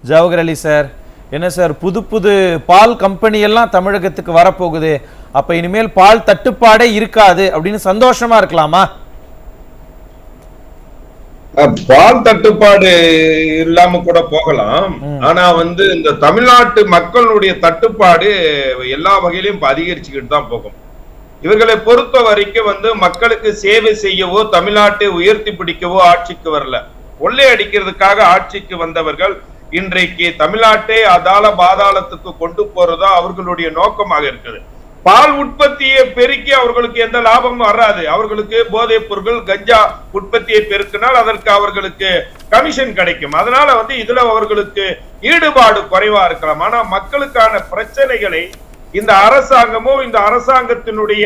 ஜவஹர் அலி sir, என்ன sir புது புது பால் கம்பெனி எல்லாம் தமிழகத்துக்கு வரப்போகுது, அப்ப இனிமேல் பால் தட்டுப்பாடே இருக்காது அப்படின்னு சந்தோஷமா இருக்கலாமா? பால் தட்டுப்பாடு இல்லாம கூட போகலாம். ஆனா இந்த தமிழ்நாட்டு மக்களுடைய தட்டுப்பாடு எல்லா வகையிலும் அதிகரிச்சுக்கிட்டு தான் போகும். இவர்களை பொறுத்த வரைக்கும் மக்களுக்கு சேவை செய்யவோ தமிழ்நாட்டை உயர்த்தி பிடிக்கவோ ஆட்சிக்கு வரல. கொள்ளை அடிக்கிறதுக்காக ஆட்சிக்கு வந்தவர்கள் இன்றைக்கு தமிழ்நாட்டை அதால பாதாளத்துக்கு கொண்டு போறதா அவர்களுடைய நோக்கமாக இருக்குது. பால் உற்பத்தியை பெருக்கி அவர்களுக்கு எந்த லாபமும் வராது. அவர்களுக்கு போதைப் பொருட்கள் கஞ்சா உற்பத்தியை பெருக்கினால் அதற்கு அவர்களுக்கு கமிஷன் கிடைக்கும். அதனால இதுல அவர்களுக்கு ஈடுபாடு குறைவா இருக்கலாம். ஆனா மக்களுக்கான பிரச்சனைகளை இந்த அரசாங்கமோ இந்த அரசாங்கத்தினுடைய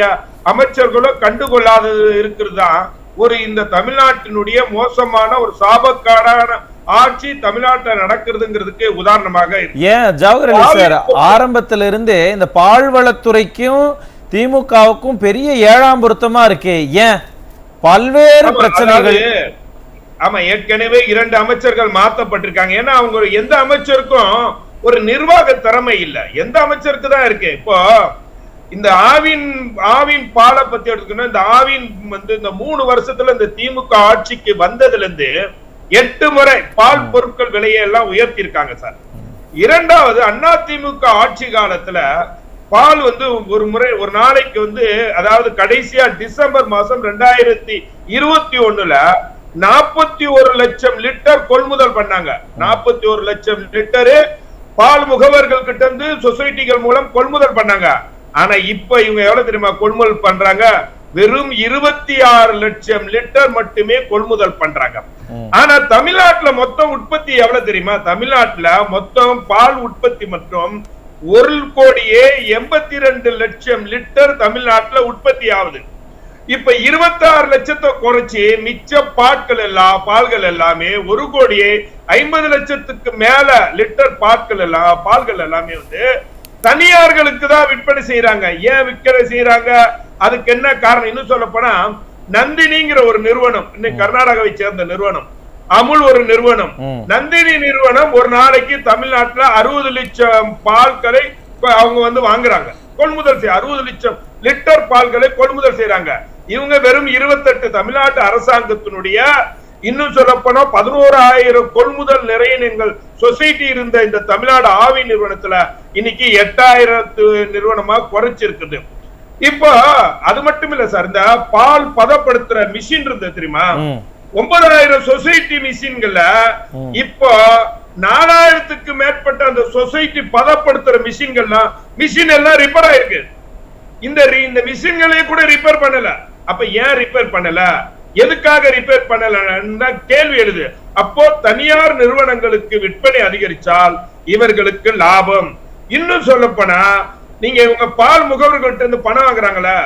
அமைச்சர்களோ கண்டுகொள்ளாதது இருக்கிறதா இந்த தமிழ்நாட்டினுடைய மோசமான ஒரு சாபக்காடான ஆட்சி தமிழ்நாட்டில் நடக்கிறதுங்கிறதுக்கு உதாரணமாக ஏன் ஜவஹர் அலி சார், ஆரம்பத்தில இருந்தே இந்த பால்வளத்துறைக்கும் திமுகவுக்கும் பெரிய ஏழாம் பொருத்தமா இருக்கே, ஏன் பல்வேறு பிரச்சனைகள்? ஆமா, ஏற்கனவே 2 அமைச்சர்கள் மாற்றப்பட்டிருக்காங்க. ஏன்னா அவங்க எந்த அமைச்சருக்கும் ஒரு நிர்வாக திறமை இல்ல. எந்த அமைச்சருக்கு தான் இருக்கு. இப்போ இந்த ஆவின் பாலை பத்தி எடுத்துக்கணும். இந்த ஆவின் இந்த 3 வருஷத்துல இந்த திமுக ஆட்சிக்கு வந்ததுல இருந்து 8 முறை பால் பொருட்கள் விலையை எல்லாம் உயர்த்தி இருக்காங்க சார். இரண்டாவது அதிமுக ஆட்சி காலத்துல பால் ஒரு முறை ஒரு நாளைக்கு அதாவது கடைசியா டிசம்பர் மாசம் 2021ல 41 லட்சம் லிட்டர் கொள்முதல் பண்ணாங்க. 41 லட்சம் லிட்டரு பால் முகவர்கள் கிட்ட இருந்து சொசைட்டிகள் மூலம் கொள்முதல் பண்ணாங்க. ஆனா இப்ப இவங்க எவ்வளவு தெரியுமா கொள்முதல் பண்றாங்க? வெறும் 26 லட்சம் லிட்டர் மட்டுமே கொள்முதல் பண்றாங்க. ஆனா தமிழ்நாட்டுல மொத்தம் உற்பத்தி எவ்வளவு தெரியுமா? தமிழ்நாட்டுல மொத்தம் பால் உற்பத்தி மற்றும் 1,82 லட்சம் லிட்டர் தமிழ்நாட்டுல உற்பத்தி ஆகுது. இப்ப 26 லட்சத்தை குறைச்சி மிச்ச பால்கள் எல்லாமே 1,50 லட்சத்துக்கு மேல லிட்டர் பால்கள் எல்லாமே தனியார்களுக்கு தான் விற்பனை செய்யறாங்க. ஏன் விற்பனை செய்யறாங்க? அதுக்கு என்ன காரணம்? இன்னும் சொல்ல போனா நந்தினிங்கிற ஒரு நிறுவனம், இன்னைக்கு கர்நாடகாவை சேர்ந்த நிறுவனம், அமுல் ஒரு நிறுவனம், நந்தினி நிறுவனம் ஒரு நாளைக்கு தமிழ்நாட்டுல 60 லட்சம் பால்களை அவங்க வாங்குறாங்க, கொள்முதல் செய்ய 60 லட்சம் லிட்டர் பால்களை கொள்முதல் செய்யறாங்க. இவங்க வெறும் 28 தமிழ்நாட்டு அரசாங்கத்தினுடைய இன்னும் சொல்ல போனா 11,000 கொள்முதல் நிலையங்கள் சொசைட்டி இருந்த இந்த தமிழ்நாடு ஆவி நிறுவனத்துல இன்னைக்கு 8,000 நிறுவனமா குறைச்சிருக்குது. இப்போ அது மட்டும் இல்ல சார், இந்த பால் பதப்படுத்துற மிஷின் இருந்தது தெரியுமா? 9,000 சொசைட்டி மிஷின்கள்ல இப்போ 4,000க்கு மேற்பட்ட அந்த சொசைட்டி பதப்படுத்துற மிஷின் எல்லாம் ரிப்பேர் ஆயிருக்கு. இந்த மிஷின்களையும் கூட ரிப்பேர் பண்ணல. அப்ப ஏன் ரிப்பேர் பண்ணல? எதுக்காக ரிப்பேர் பண்ணல கேள்வி எழுது. அப்போ தனியார் நிறுவனங்களுக்கு விற்பனை அதிகரிச்சால் இவர்களுக்கு லாபம். இன்னும் சொல்ல போனா நீங்க இவங்க பால் முகவர்கள்ட்ட இருந்து பணம் வாங்குறாங்களா,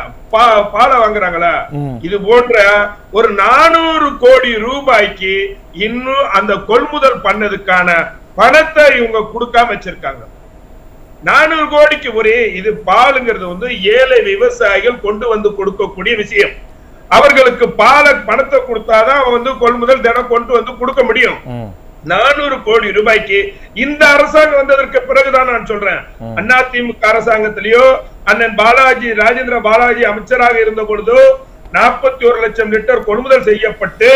பாலை வாங்குறாங்களா, இது போன்ற ஒரு 400 கோடி ரூபாய்க்கு இன்னும் அந்த கொள்முதல் பண்ணதுக்கான பணத்தை இவங்க கொடுக்காம வச்சிருக்காங்க. 400 கோடிக்கு இது பாலுங்கிறது ஏழை விவசாயிகள் கொண்டு கொடுக்கக்கூடிய விஷயம். அவர்களுக்கு பணத்தை கொடுத்தாதான் கொள்முதல் தினம் கொண்டு கொடுக்க முடியும். 400 கோடி ரூபாய்க்கு இந்த அரசாங்கம் வந்ததற்கு பிறகுதான் நான் சொல்றேன். அதிமுக அரசாங்கத்திலேயோ அண்ணன் ராஜேந்திர பாலாஜி அமைச்சராக இருந்த பொழுது 41 லட்சம் லிட்டர் கொள்முதல் செய்யப்பட்டு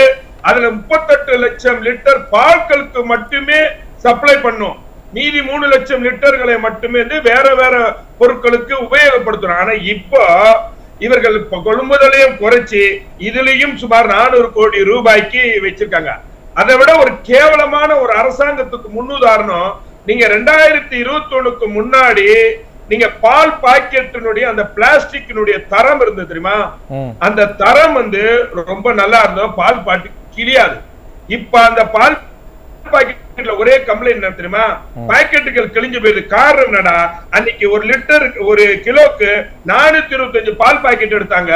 அதுல 38 லட்சம் லிட்டர் பால்களுக்கு மட்டுமே சப்ளை பண்ணும். மீதி 3 லட்சம் லிட்டர்களை மட்டுமே வேற வேற பொருட்களுக்கு உபயோகப்படுத்தணும். ஆனா இப்போ இவர்கள் கொள்முதலையும் குறைச்சி இதுலயும் சுமார் 400 கோடி ரூபாய்க்கு வச்சிருக்காங்க. அதை விட ஒரு கேவலமான ஒரு அரசாங்கத்துக்கு முன்னுதாரணம், நீங்க 2021க்கு முன்னாடி நீங்க பால் பாக்கெட்டினுடைய அந்த பிளாஸ்டிக்கினுடைய தரம் இருந்தது தெரியுமா? அந்த தரம் ரொம்ப நல்லா இருந்தோம், பால் பாட்டு கிளியாது. இப்ப அந்த பால் பாக்கெட்ல ஒரே கம்ப்ளைண்ட் என்ன தெரியுமா? பாக்கெட்டுகள் கிழிஞ்சு போயிடுது. காரணம் என்னடா, அன்னைக்கு 1 கிலோக்கு 425 பால் பாக்கெட் எடுத்தாங்க.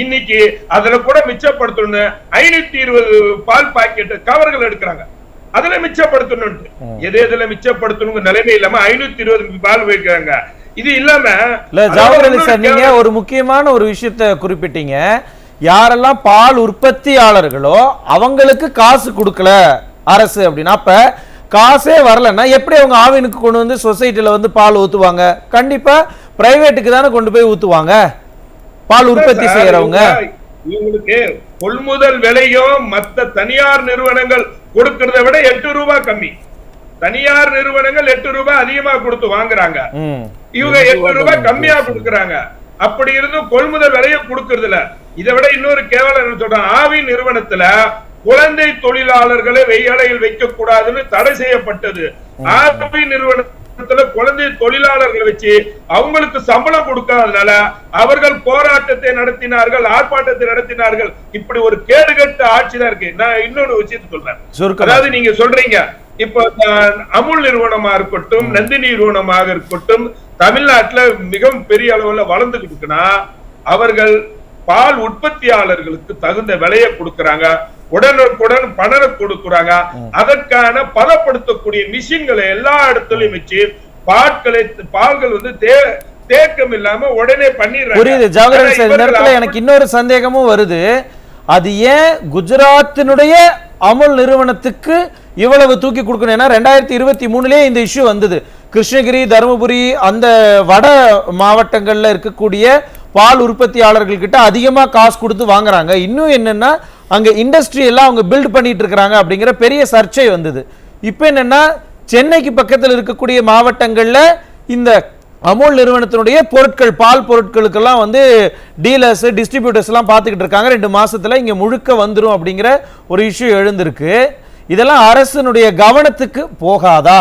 இன்னைக்கு அதுல கூட மிச்சப்படுத்தணும் 520 பால் பாக்கெட் கவர்கள் எடுக்கிறாங்க. அதுல மிச்சப்படுத்தணும், எதுல மிச்சப்படுத்தணும் நிலைமை இல்லாம 520 பால் வைக்கிறாங்க. இது இல்லாம நீங்க ஒரு முக்கியமான ஒரு விஷயத்தை குறிப்பிட்டீங்க. யாரெல்லாம் பால் உற்பத்தியாளர்களோ அவங்களுக்கு காசு கொடுக்கல அரசு அப்படின்னா, அப்ப காசே வரலன்னா எப்படி அவங்க ஆவினுக்கு கொண்டு வந்து சொசைட்டில வந்து பால் ஊத்துவாங்க? கண்டிப்பா பிரைவேட்டுக்கு தானே கொண்டு போய் ஊத்துவாங்க பால் உற்பத்தி செய்யறவங்க. இவங்களுக்கு கொள்முதல் விலையும் மத்த தனியார் நிறுவனங்கள் கொடுக்கறத விட 8 ரூபாய் கம்மி. தனியார் நிறுவனங்கள் 8 ரூபாய் அதிகமா கொடுத்து வாங்குறாங்க, இவங்க 8 ரூபாய் கம்மியா கொடுக்கறாங்க. அப்படி இருந்தும் கொள்முதல் விலையை கொடுக்கறது இல்ல. இதை விட இன்னொரு கேவலம் என்ன சொல்றாங்க, ஆவி நிறுவனத்துல குழந்தை தொழிலாளர்களை வெய்யலையில் வைக்க கூடாதுன்னு தடை செய்யப்பட்டது. ஆவி நிறுவனத்துல குழந்தை தொழிலாளர்களை வச்சு அவங்களுக்கு சம்பளம் கொடுக்காதனால அவர்கள் போராட்டத்தை நடத்தினார்கள், ஆர்ப்பாட்டத்தை நடத்தினார்கள். இப்படி ஒரு கேடுகட்ட ஆட்சி தான் இருக்கு. நான் இன்னொரு விஷயத்தை சொல்றேன். அதாவது நீங்க சொல்றீங்க இப்ப அமுல் நிறுவனமா இருக்கட்டும், நந்தினி நிறுவனமாக இருக்கட்டும், தமிழ்நாட்டுல மிகவும் பெரிய அளவுல வளர்ந்துகிட்டு இருக்குன்னா அவர்கள் பால் உற்பத்தியாளர்களுக்கு தகுந்த விலையை கொடுக்கறாங்க, உடனுக்குடன் பணம் கொடுக்கறாங்க. அதற்கான பதப்படுத்தக்கூடிய மிஷின்களை எல்லா இடத்துலயும் வச்சு பால்கள் வந்து தேக்கம் இல்லாம உடனே பண்ணிடுறாங்க. புரியுது ஜவஹர் சார். இந்த இடத்துல எனக்கு இன்னொரு சந்தேகமும் வருது. அது ஏன் குஜராத்தினுடைய அமுல் நிறுவனத்துக்கு இவ்வளவு தூக்கி கொடுக்கணும்? ஏன்னா 2023 இந்த இஷ்யூ வந்தது. கிருஷ்ணகிரி, தருமபுரி அந்த வட மாவட்டங்கள்ல இருக்கக்கூடிய பால் உற்பத்தியாளர்கள் கிட்ட அதிகமா காசு கொடுத்து வாங்குறாங்க. இன்னும் என்னன்னா அங்க இண்டஸ்ட்ரி எல்லாம் அவங்க பில்ட் பண்ணிட்டு இருக்காங்க அப்படிங்கிற பெரிய சர்ச்சை வந்தது. இப்ப என்னன்னா சென்னைக்கு பக்கத்தில் இருக்கக்கூடிய மாவட்டங்கள்ல இந்த அமுல் நிறுவனத்தினுடைய பொருட்கள், பால் பொருட்களுக்கெல்லாம் வந்து டீலர்ஸ், டிஸ்ட்ரிபியூட்டர்ஸ் எல்லாம் பார்த்துக்கிட்டு இருக்காங்க. 2 மாசத்துல இங்க முழுக்க வந்துரும் அப்படிங்கிற ஒரு இஷ்யூ எழுந்திருக்கு. இதெல்லாம் அரசனுடைய கவனத்துக்கு போகாதா?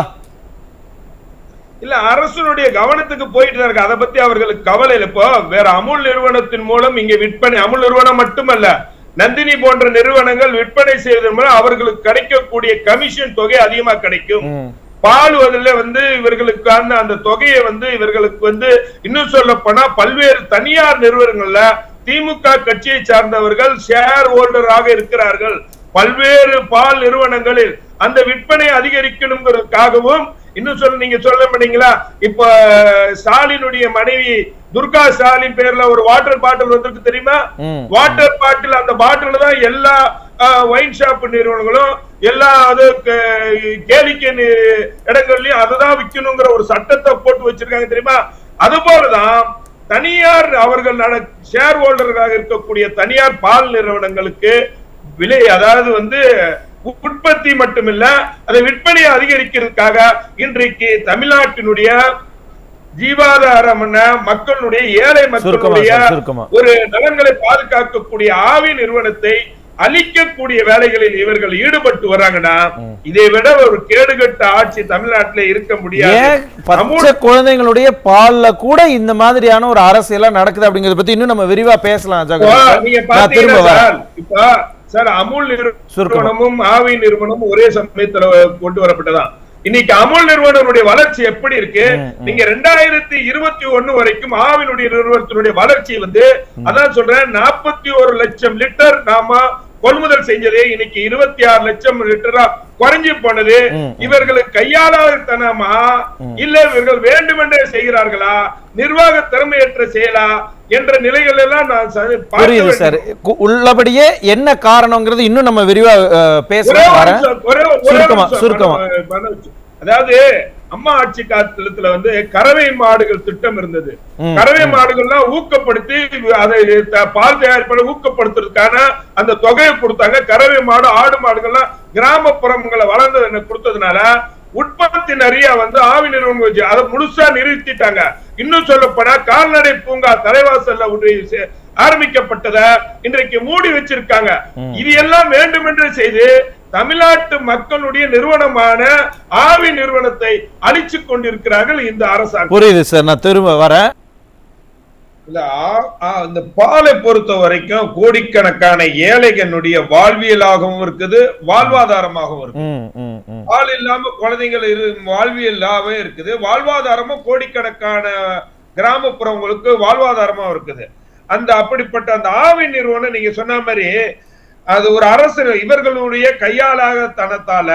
இல்ல, அரசனுடைய கவனத்துக்கு போயிட்டு தான் இருக்கு. அதை பத்தி அவர்களுக்கு கவலை இல்லை. இப்போ வேற அமுல் நிறுவனத்தின் மூலம் இங்க விற்பனை, அமுல் நிறுவனம் மட்டுமல்ல, நந்தினி போன்ற நிறுவனங்கள் விற்பனை செய்வதன் மூலம் அவர்களுக்கு கிடைக்கக்கூடிய கமிஷன் தொகை அதிகமா கிடைக்கும். பாலுவதில் வந்து இவர்களுக்கான அந்த தொகையை வந்து இவர்களுக்கு வந்து இன்னும் சொல்ல போனா பல்வேறு தனியார் நிறுவனங்கள்ல திமுக கட்சியை சார்ந்தவர்கள் ஷேர் ஹோல்டராக இருக்கிறார்கள். பல்வேறு பால் நிறுவனங்களில் அந்த விற்பனை அதிகரிக்கணுங்கிறதுக்காகவும் இன்னும் நீங்க சொல்ல மாட்டீங்களா, இப்ப ஸ்டாலினுடைய மனைவி துர்கா ஸ்டாலின் பேர்ல ஒரு வாட்டர் பாட்டில் வந்திருக்கு தெரியுமா? வாட்டர் பாட்டில், அந்த பாட்டில் தான் எல்லா ஒயின் ஷாப் நிறுவனங்களும் எல்லா கேளிக்கை இடங்கள்லயும் அதுதான் விற்கணுங்கிற ஒரு சட்டத்தை போட்டு வச்சிருக்காங்க தெரியுமா? அது போலதான் தனியார் அவர்கள் ஷேர் ஹோல்டர்களாக இருக்கக்கூடிய தனியார் பால் நிறுவனங்களுக்கு விலை, அதாவது வந்து உற்பத்தி மட்டுமில்ல அதை விற்பனையை அதிகரிக்கிறதுக்காக இன்றைக்கு தமிழ்நாட்டினுடைய ஜீவாதாரமான மக்களுடைய, ஏழை மக்களுடைய ஒரு நலன்களை பாதுகாக்கக்கூடிய ஆவி நிறுவனத்தை அழிக்கக்கூடிய வேலைகளில் இவர்கள் ஈடுபட்டு வராங்கன்னா இதை விட ஒரு கேடுகட்ட ஆட்சி தமிழ்நாட்டில் இருக்க முடியாது. குழந்தைகளுடைய பால்ல கூட இந்த மாதிரியான ஒரு அரசியல் நடக்குது அப்படிங்கறத பத்தி இன்னும் நம்ம விரிவா பேசலாம். நீங்க பாத்தீங்கன்னா இப்ப சார் அமுல் நிறுவனமும் ஆவி நிறுவனமும் ஒரே சமயத்துல கொண்டு வரப்பட்டதான். இன்னைக்கு அமுல் நிறுவனனுடைய வளர்ச்சி எப்படி இருக்கு? நீங்க 2021 வரைக்கும் ஆவினுடைய நிறுவனத்தினுடைய வளர்ச்சி வந்து அதான் சொல்றேன், 41 லட்சம் லிட்டர் நாம கொள்முதல் செஞ்சதே இன்னைக்கு 26 லட்சம் லிட்டரா குறைஞ்சி போனது. இவர்களுக்கு கையாளத்தனமா இல்ல இவர்கள் வேண்டுமென்றே செய்கிறார்களா, நிர்வாக திறமையற்ற செயலா என்ற நிலைகள் எல்லாம் புரியுது சார். உள்ளபடியே என்ன காரணம்ங்கிறது இன்னும் நம்ம விரிவா பேசலாம். சுருக்கமா அதாவது அம்மா ஆட்சி காலத்துல வந்து கறவை மாடுகள் திட்டம் இருந்தது. கறவை மாடுகள்லாம் ஊக்கப்படுத்தி அதை பால் தயாரிப்பை ஊக்கப்படுத்துறதுக்கான அந்த தொகையை கொடுத்தாங்க. கறவை மாடு, ஆடு மாடுகள்லாம் கிராமப்புறங்களை வளர்ந்து கொடுத்ததுனால உற்பத்தி நிறைய வந்து ஆவி நிறுவனம் அதை முழுசா நிறுத்திட்டாங்க. இன்னும் சொல்ல போனா கால்நடை பூங்கா தலைவாசல்ல ஆரம்பிக்கப்பட்டத இன்றைக்கு மூடி வச்சிருக்காங்க. இது எல்லாம் வேண்டுமென்று செய்து தமிழ்நாட்டு மக்களுடைய நிறுவனமான ஆவி நிறுவனத்தை அழிச்சு கொண்டிருக்கிறார்கள் இந்த அரசாங்கம். புரியுது சார், நான் திரும்ப வரேன். இல்ல, இந்த பாலை பொறுத்த வரைக்கும் கோடிக்கணக்கான ஏழைகளுடைய வாழ்வியலாகவும் இருக்குது, வாழ்வாதாரமாகவும் இருக்கு. பால் இல்லாம குழந்தைகள் வாழ்வியலாவே இருக்குது, வாழ்வாதாரமும் கோடிக்கணக்கான கிராமப்புறங்களுக்கு வாழ்வாதாரமா இருக்குது. அந்த அப்படிப்பட்ட அந்த ஆவி நிறுவனம் நீங்க சொன்ன மாதிரி அது ஒரு அரசு இவர்களுடைய கையாளாகத்தனத்தால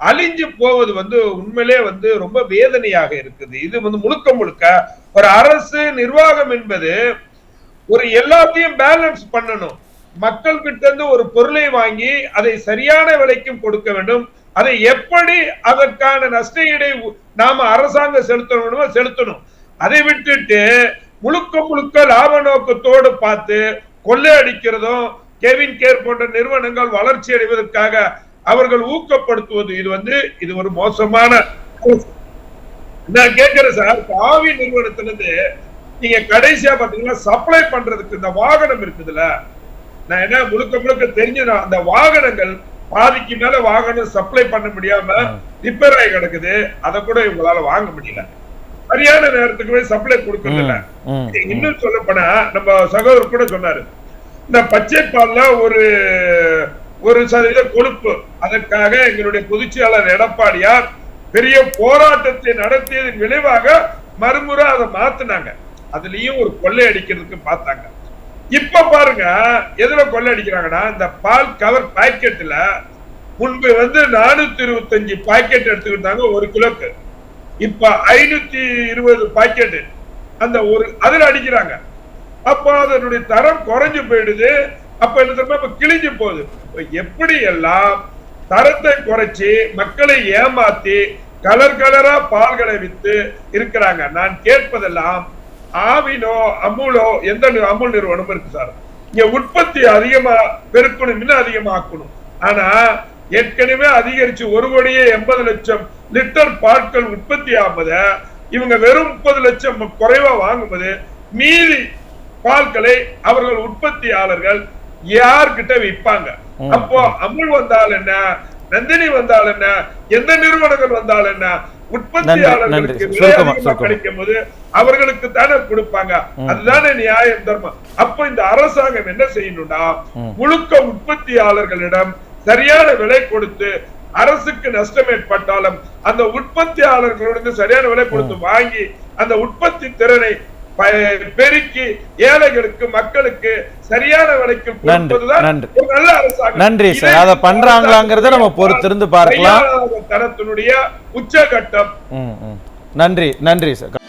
அழிஞ்சு போவது வந்து உண்மையிலே வந்து ரொம்ப வேதனையாக இருக்குது. இது வந்து முழுக்க முழுக்க ஒரு அரசு நிர்வாகம் என்பது ஒரு எல்லாத்தையும் பேலன்ஸ் பண்ணணும். மக்கள் கிட்ட இருந்து ஒரு பொருளை வாங்கி அதை சரியான விலைக்கும் கொடுக்க வேண்டும், அதை எப்படி அதற்கான நஷ்டஈடை நாம அரசாங்கம் செலுத்தணும். அதை விட்டுட்டு முழுக்க லாப நோக்கத்தோடு பார்த்து கொள்ளையடிக்கிறதும் கெவின் கேர் போன்ற நிறுவனங்கள் வளர்ச்சி அடைவதற்காக அவர்கள் ஊக்கப்படுத்துவது இது ஒரு மோசமான. நான் கேட்கிறேன் சார், ஆவி நிறுவனத்திலிருந்து நீங்க கடைசியா பாத்தீங்கன்னா சப்ளை பண்றதுக்கு இந்த வாகனம் இருக்குதுல்ல, நான் என்ன முழுக்க தெரிஞ்சு அந்த வாகனங்கள் பாதிக்கு மேல வாகனம் சப்ளை பண்ண முடியாம ரிப்பேர் ஆகி கிடக்குது. அதை கூட இவங்களால வாங்க முடியல, சரியான நேரத்துக்கு போய் சப்ளை கொடுக்கல. இன்னும் சொல்ல போனா நம்ம சகோதரர் கூட சொன்னாரு, இந்த பச்சை பால்ல ஒரு சதவீத கொழுப்பு, அதற்காக எங்களுடைய பொதுச்செயலாளர் எடப்பாடியார் பெரிய போராட்டத்தை நடத்தியதன் விளைவாக மறுமுறை அதை மாத்தினாங்க. அதுலயும் ஒரு கொள்ளை அடிக்கிறதுக்கு பார்த்தாங்க. இப்ப பாருங்க எதுல கொள்ளை அடிக்கிறாங்கன்னா, இந்த பால் கவர் பாக்கெட்ல முன்பு 425 பாக்கெட் எடுத்துக்கிட்டாங்க ஒரு கிலோக்கு, இப்ப 520 பாக்கெட் அந்த ஒரு அதுல அடிக்கிறாங்க. அப்ப அதனுடைய தரம் குறைஞ்சு போயிடுது. அப்ப என்ன தெரியுமா, இப்ப கிழிஞ்சு போகுது. எப்படி எல்லாம் தரத்தை குறைச்சி மக்களை ஏமாத்தி கலரா பால்களை வித்து இருக்கிறாங்க. நான் கேட்பதெல்லாம் ஆவினோ அமுலோ எந்த அமுல் நிறுவனம் இருக்கு சார், இங்க உற்பத்தி அதிகமா பெருக்கணும், இன்னும் அதிகமாக்கணும். ஆனா ஏற்கனவே அதிகரிச்சு 1,80,00,000 லிட்டர் பால்கள் உற்பத்தி ஆகும்போது இவங்க வெறும் 30 லட்சம் குறைவா வாங்கும்போது மீதி பால்களை அவர்கள் உற்பத்தியாளர்கள் யார்கிட்ட விற்பாங்க? அப்போ அமுல் வந்தால் என்ன, நந்தினி வந்தால் என்ன, எந்த நிறுவனங்கள் வந்தால் என்ன, உற்பத்தியாளர்களுக்கு கிடைக்கும் போது அவர்களுக்கு தானே கொடுப்பாங்க. அதுதானே நியாயம், தர்மம். அப்ப இந்த அரசாங்கம் என்ன செய்யணும்னா, முழுக்க உற்பத்தியாளர்களிடம் சரியான விலை கொடுத்து, அரசுக்கு நஷ்டம் ஏற்பட்டாலும் அந்த உற்பத்தியாளர்களிடம் சரியான விலை கொடுத்து வாங்கி அந்த உற்பத்தி திறனை பெருக்கி ஏழைகளுக்கு மக்களுக்கு சரியான விலைக்கு கொடுப்பதுதான் நல்ல அரசாங்கம். நன்றி சார். அதை பண்றாங்களாங்கிறத நம்ம பொறுத்திருந்து பார்க்கலாம். தரத்தினுடைய உச்சகட்டம். நன்றி சார்.